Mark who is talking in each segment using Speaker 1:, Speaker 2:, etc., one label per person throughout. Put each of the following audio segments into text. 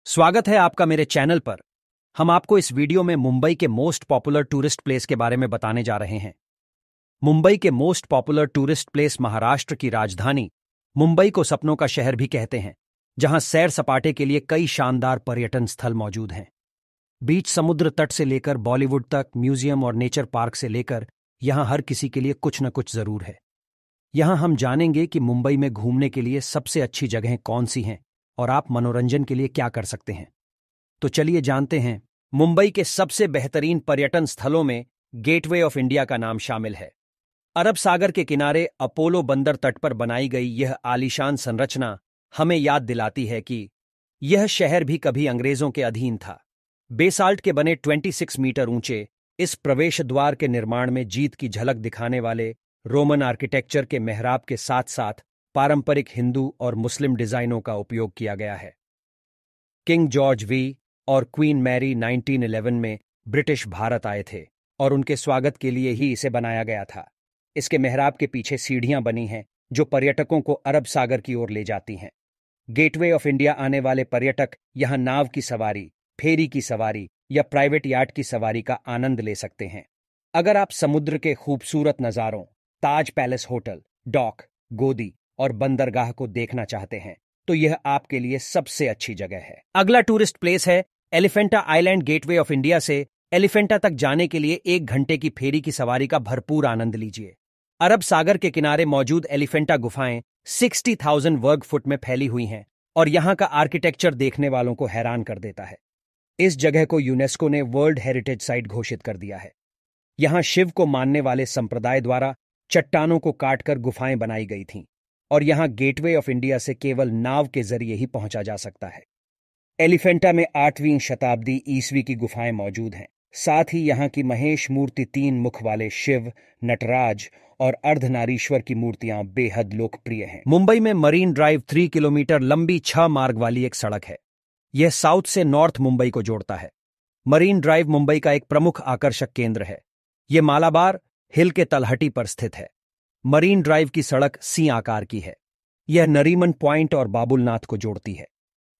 Speaker 1: स्वागत है आपका मेरे चैनल पर। हम आपको इस वीडियो में मुंबई के मोस्ट पॉपुलर टूरिस्ट प्लेस के बारे में बताने जा रहे हैं। मुंबई के most popular tourist place Maharashtra की राजधानी मुंबई को सपनों का शहर भी कहते हैं, जहां सैर सपाटे के लिए कई शानदार पर्यटन स्थल मौजूद हैं। बीच समुद्र तट से लेकर बॉलीवुड तक, म्यूजियम और नेचर पार्क से लेकर यहां हर किसी के लिए कुछ न कुछ जरूर है। यहां हम जानेंगे कि मुंबई में घूमने के लिए सबसे अच्छी जगहें कौन सी हैं और आप मनोरंजन के लिए क्या कर सकते हैं। तो चलिए जानते हैं। मुंबई के सबसे बेहतरीन पर्यटन स्थलों में गेटवे ऑफ इंडिया का नाम शामिल है। अरब सागर के किनारे अपोलो बंदर तट पर बनाई गई यह आलीशान संरचना हमें याद दिलाती है कि यह शहर भी कभी अंग्रेजों के अधीन था। बेसाल्ट के बने 26 मीटर ऊंचे इस प्रवेश द्वार के निर्माण में जीत की झलक दिखाने वाले रोमन आर्किटेक्चर के मेहराब के साथ साथ पारंपरिक हिंदू और मुस्लिम डिजाइनों का उपयोग किया गया है। किंग जॉर्ज वी और क्वीन मैरी 1911 में ब्रिटिश भारत आए थे और उनके स्वागत के लिए ही इसे बनाया गया था। इसके मेहराब के पीछे सीढ़ियां बनी हैं जो पर्यटकों को अरब सागर की ओर ले जाती हैं। गेटवे ऑफ इंडिया आने वाले पर्यटक यहां नाव की सवारी, फेरी की सवारी या प्राइवेट याट की सवारी का आनंद ले सकते हैं। अगर आप समुद्र के खूबसूरत नज़ारों, ताज पैलेस होटल, डॉक, गोदी और बंदरगाह को देखना चाहते हैं तो यह आपके लिए सबसे अच्छी जगह है। अगला टूरिस्ट प्लेस है Elephanta island. Gateway of India से एलिफेंटा तक जाने के लिए 1 घंटे की फेरी की सवारी का भरपूर आनंद लीजिए। अरब सागर के किनारे मौजूद एलिफेंटा गुफाएं 60,000 वर्ग फुट में फैली हुई हैं और यहां का आर्किटेक्चर देखने वालों को हैरान कर देता है। इस जगह को यूनेस्को ने वर्ल्ड हेरिटेज साइट घोषित कर दिया है। यहां शिव को मानने वाले संप्रदाय द्वारा चट्टानों को काटकर गुफाएं बनाई गई थीं और यहां गेटवे ऑफ इंडिया से केवल नाव के जरिए ही पहुंचा जा सकता है। एलिफेंटा में 8वीं शताब्दी ईस्वी की गुफाएं मौजूद हैं। साथ ही यहां की महेश मूर्ति 3 मुख वाले शिव, नटराज और अर्धनारीश्वर की मूर्तियां बेहद लोकप्रिय हैं। मुंबई में मरीन ड्राइव 3 किलोमीटर लंबी 6 मार्ग वाली एक सड़क है। यह साउथ से नॉर्थ मुंबई को जोड़ता है। मरीन ड्राइव मुंबई का एक प्रमुख आकर्षक केंद्र है। यह मालाबार हिल के तलहटी पर स्थित है। मरीन ड्राइव की सड़क सी आकार की है। यह नरीमन पॉइंट और बाबुलनाथ को जोड़ती है।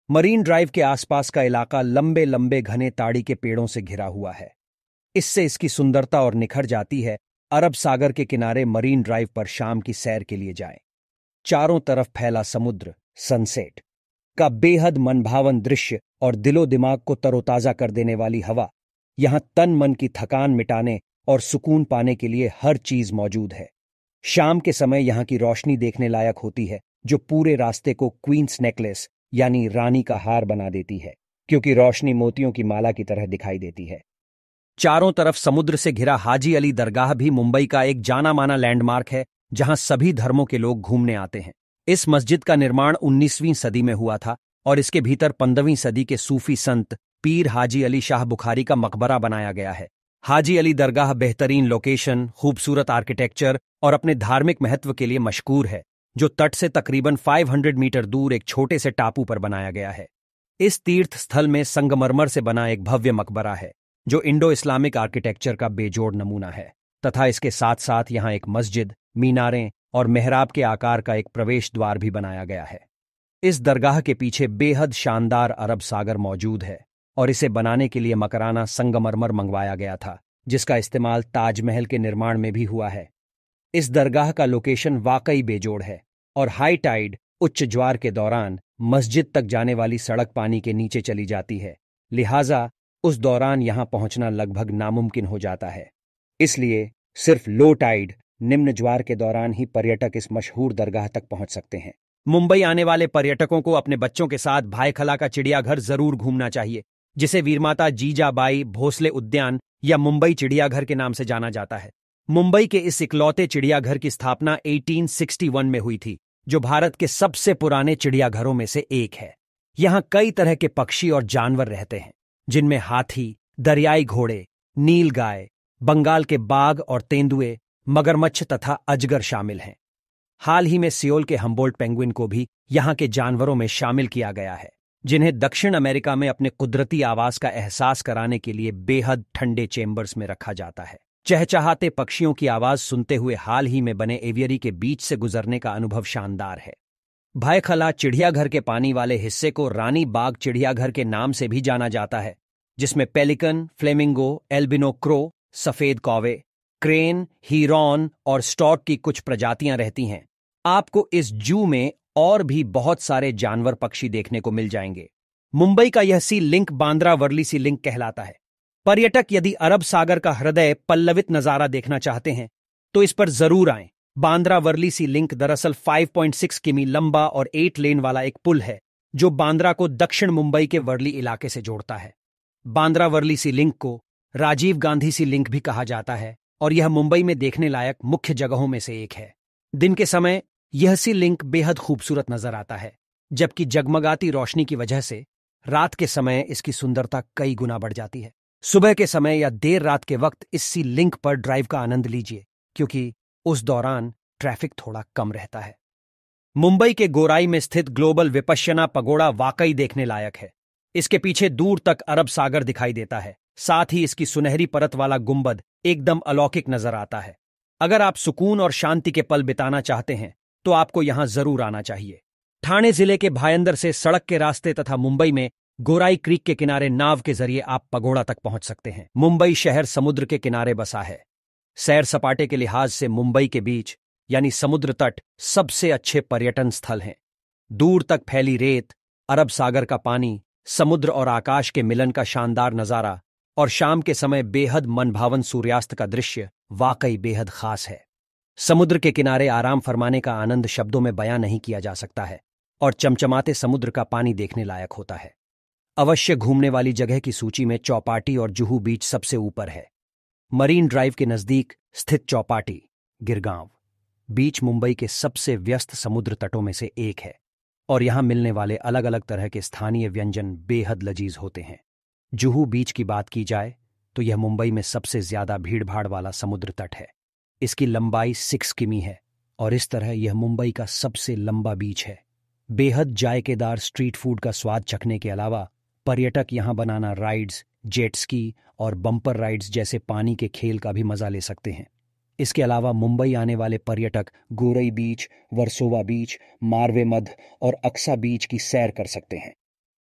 Speaker 1: मरीन ड्राइव के आसपास का इलाका लंबे लंबे घने ताड़ी के पेड़ों से घिरा हुआ है। इससे इसकी सुंदरता और निखर जाती है। अरब सागर के किनारे मरीन ड्राइव पर शाम की सैर के लिए जाएं। चारों तरफ फैला समुद्र, सनसेट का बेहद मनभावन दृश्य और दिलो दिमाग को तरोताजा कर देने वाली हवा। यहां तन मन की थकान मिटाने और सुकून पाने के लिए हर चीज मौजूद है। शाम के समय यहां की रोशनी देखने लायक होती है, जो पूरे रास्ते को क्वींस नेकलेस यानी रानी का हार बना देती है, क्योंकि रोशनी मोतियों की माला की तरह दिखाई देती है। चारों तरफ समुद्र से घिरा हाजी अली दरगाह भी मुंबई का एक जाना माना लैंडमार्क है, जहां सभी धर्मों के लोग घूमने आते हैं। इस मस्जिद का निर्माण 19वीं सदी में हुआ था और इसके भीतर 15वीं सदी के सूफी संत पीर हाजी अली शाह बुखारी का मकबरा बनाया गया है। हाजी अली दरगाह बेहतरीन लोकेशन, खूबसूरत आर्किटेक्चर और अपने धार्मिक महत्व के लिए मशहूर है, जो तट से तकरीबन 500 मीटर दूर एक छोटे से टापू पर बनाया गया है। इस तीर्थ स्थल में संगमरमर से बना एक भव्य मकबरा है, जो इंडो इस्लामिक आर्किटेक्चर का बेजोड़ नमूना है, तथा इसके साथ साथ यहां एक मस्जिद, मीनारें और मेहराब के आकार का एक प्रवेश द्वार भी बनाया गया है। इस दरगाह के पीछे बेहद शानदार अरब सागर मौजूद है और इसे बनाने के लिए मकराना संगमरमर मंगवाया गया था, जिसका इस्तेमाल ताजमहल के निर्माण में भी हुआ है। इस दरगाह का लोकेशन वाकई बेजोड़ है और हाई टाइड, उच्च ज्वार के दौरान मस्जिद तक जाने वाली सड़क पानी के नीचे चली जाती है, लिहाजा उस दौरान यहां पहुंचना लगभग नामुमकिन हो जाता है। इसलिए सिर्फ लो टाइड, निम्न ज्वार के दौरान ही पर्यटक इस मशहूर दरगाह तक पहुंच सकते हैं। मुंबई आने वाले पर्यटकों को अपने बच्चों के साथ भायखला का चिड़ियाघर जरूर घूमना चाहिए, जिसे वीरमाता जीजाबाई भोसले उद्यान या मुंबई चिड़ियाघर के नाम से जाना जाता है। मुंबई के इस इकलौते चिड़ियाघर की स्थापना 1861 में हुई थी, जो भारत के सबसे पुराने चिड़ियाघरों में से एक है। यहां कई तरह के पक्षी और जानवर रहते हैं, जिनमें हाथी, दरियाई घोड़े, नीलगाय, बंगाल के बाघ और तेंदुए, मगरमच्छ तथा अजगर शामिल हैं। हाल ही में सियोल के हम्बोल्ट पेंगुइन को भी यहां के जानवरों में शामिल किया गया है, जिन्हें दक्षिण अमेरिका में अपने कुदरती आवास का एहसास कराने के लिए बेहद ठंडे चेंबर्स में रखा जाता है। चहचहाते पक्षियों की आवाज सुनते हुए हाल ही में बने एवियरी के बीच से गुजरने का अनुभव शानदार है। भायखला चिड़ियाघर के पानी वाले हिस्से को रानी बाग चिड़ियाघर के नाम से भी जाना जाता है, जिसमें पेलिकन, फ्लेमिंगो, एल्बिनो क्रो, सफेद कौवे, क्रेन, हीरॉन और स्टॉर्क की कुछ प्रजातियां रहती हैं। आपको इस जू में और भी बहुत सारे जानवर पक्षी देखने को मिल जाएंगे। मुंबई का यह सी लिंक बांद्रा वर्ली सी लिंक कहलाता है। पर्यटक यदि अरब सागर का हृदय पल्लवित नजारा देखना चाहते हैं तो इस पर जरूर आएं। बांद्रा वर्ली सी लिंक दरअसल 5.6 किमी लंबा और 8 लेन वाला एक पुल है जो बांद्रा को दक्षिण मुंबई के वर्ली इलाके से जोड़ता है। बांद्रा वर्ली सी लिंक को राजीव गांधी सी लिंक भी कहा जाता है और यह मुंबई में देखने लायक मुख्य जगहों में से एक है। दिन के समय यह सी लिंक बेहद खूबसूरत नजर आता है, जबकि जगमगाती रोशनी की वजह से रात के समय इसकी सुंदरता कई गुना बढ़ जाती है। सुबह के समय या देर रात के वक्त इस सी लिंक पर ड्राइव का आनंद लीजिए, क्योंकि उस दौरान ट्रैफिक थोड़ा कम रहता है। मुंबई के गोराई में स्थित ग्लोबल विपश्यना पगोड़ा वाकई देखने लायक है। इसके पीछे दूर तक अरब सागर दिखाई देता है। साथ ही इसकी सुनहरी परत वाला गुंबद एकदम अलौकिक नजर आता है। अगर आप सुकून और शांति के पल बिताना चाहते हैं तो आपको यहां जरूर आना चाहिए। ठाणे जिले के भायंदर से सड़क के रास्ते तथा मुंबई में गोराई क्रीक के किनारे नाव के जरिए आप पगोड़ा तक पहुंच सकते हैं। मुंबई शहर समुद्र के किनारे बसा है। सैर सपाटे के लिहाज से मुंबई के बीच यानी समुद्र तट सबसे अच्छे पर्यटन स्थल हैं। दूर तक फैली रेत, अरब सागर का पानी, समुद्र और आकाश के मिलन का शानदार नजारा और शाम के समय बेहद मनभावन सूर्यास्त का दृश्य वाकई बेहद खास है। समुद्र के किनारे आराम फरमाने का आनंद शब्दों में बयां नहीं किया जा सकता है और चमचमाते समुद्र का पानी देखने लायक होता है। अवश्य घूमने वाली जगह की सूची में चौपाटी और जुहू बीच सबसे ऊपर है। मरीन ड्राइव के नजदीक स्थित चौपाटी, गिरगांव बीच मुंबई के सबसे व्यस्त समुद्र तटों में से एक है और यहां मिलने वाले अलग अलग तरह के स्थानीय व्यंजन बेहद लजीज होते हैं। जुहू बीच की बात की जाए तो यह मुंबई में सबसे ज्यादा भीड़भाड़ वाला समुद्र तट है। इसकी लंबाई 6 किमी है और इस तरह यह मुंबई का सबसे लंबा बीच है। बेहद जायकेदार स्ट्रीट फूड का स्वाद चखने के अलावा पर्यटक यहां बनाना राइड्स, जेट स्की और बम्पर राइड्स जैसे पानी के खेल का भी मजा ले सकते हैं। इसके अलावा मुंबई आने वाले पर्यटक गोरई बीच, वर्सोवा बीच, मारवे मध और अक्सा बीच की सैर कर सकते हैं।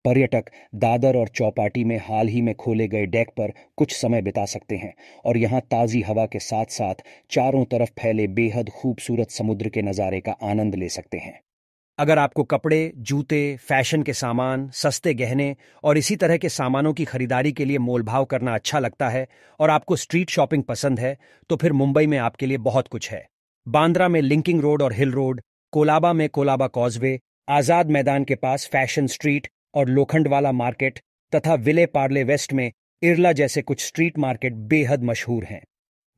Speaker 1: पर्यटक दादर और चौपाटी में हाल ही में खोले गए डेक पर कुछ समय बिता सकते हैं और यहां ताज़ी हवा के साथ साथ चारों तरफ फैले बेहद खूबसूरत समुद्र के नज़ारे का आनंद ले सकते हैं। अगर आपको कपड़े, जूते, फैशन के सामान, सस्ते गहने और इसी तरह के सामानों की खरीदारी के लिए मोलभाव करना अच्छा लगता है और आपको स्ट्रीट शॉपिंग पसंद है, तो फिर मुंबई में आपके लिए बहुत कुछ है। बांद्रा में लिंकिंग रोड और हिल रोड, कोलाबा में कोलाबा कॉजवे, आजाद मैदान के पास फैशन स्ट्रीट और लोखंडवाला मार्केट तथा विले पार्ले वेस्ट में इरला जैसे कुछ स्ट्रीट मार्केट बेहद मशहूर हैं।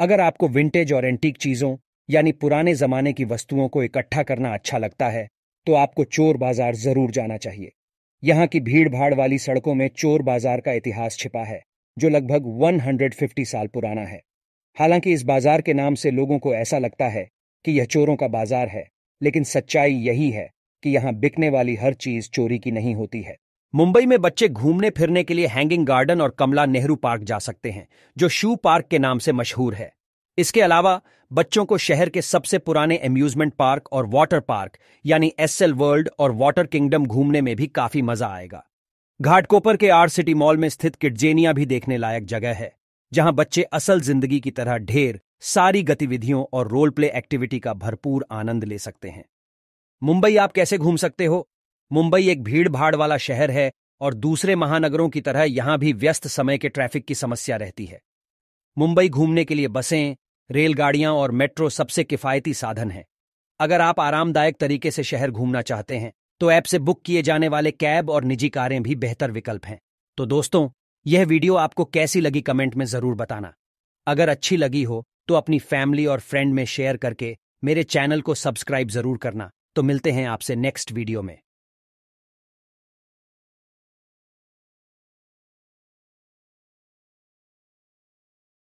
Speaker 1: अगर आपको विंटेज और एंटीक चीज़ों यानी पुराने जमाने की वस्तुओं को इकट्ठा करना अच्छा लगता है तो आपको चोर बाजार जरूर जाना चाहिए। यहाँ की भीड़ भाड़ वाली सड़कों में चोर बाजार का इतिहास छिपा है जो लगभग 150 साल पुराना है। हालांकि इस बाजार के नाम से लोगों को ऐसा लगता है कि यह चोरों का बाजार है, लेकिन सच्चाई यही है कि यहाँ बिकने वाली हर चीज चोरी की नहीं होती है। मुंबई में बच्चे घूमने फिरने के लिए हैंगिंग गार्डन और कमला नेहरू पार्क जा सकते हैं, जो शू पार्क के नाम से मशहूर है। इसके अलावा बच्चों को शहर के सबसे पुराने एम्यूजमेंट पार्क और वाटर पार्क यानी एसएल वर्ल्ड और वाटर किंगडम घूमने में भी काफी मजा आएगा। घाटकोपर के आर सिटी मॉल में स्थित किडजेनिया भी देखने लायक जगह है, जहां बच्चे असल जिंदगी की तरह ढेर सारी गतिविधियों और रोल प्ले एक्टिविटी का भरपूर आनंद ले सकते हैं। मुंबई आप कैसे घूम सकते हो? मुंबई एक भीड़ भाड़ वाला शहर है और दूसरे महानगरों की तरह यहां भी व्यस्त समय के ट्रैफिक की समस्या रहती है। मुंबई घूमने के लिए बसें, रेलगाड़ियां और मेट्रो सबसे किफायती साधन हैं। अगर आप आरामदायक तरीके से शहर घूमना चाहते हैं तो ऐप से बुक किए जाने वाले कैब और निजी कारें भी बेहतर विकल्प हैं। तो दोस्तों, यह वीडियो आपको कैसी लगी कमेंट में जरूर बताना। अगर अच्छी लगी हो तो अपनी फैमिली और फ्रेंड में शेयर करके मेरे चैनल को सब्सक्राइब जरूर करना। तो मिलते हैं आपसे नेक्स्ट वीडियो में।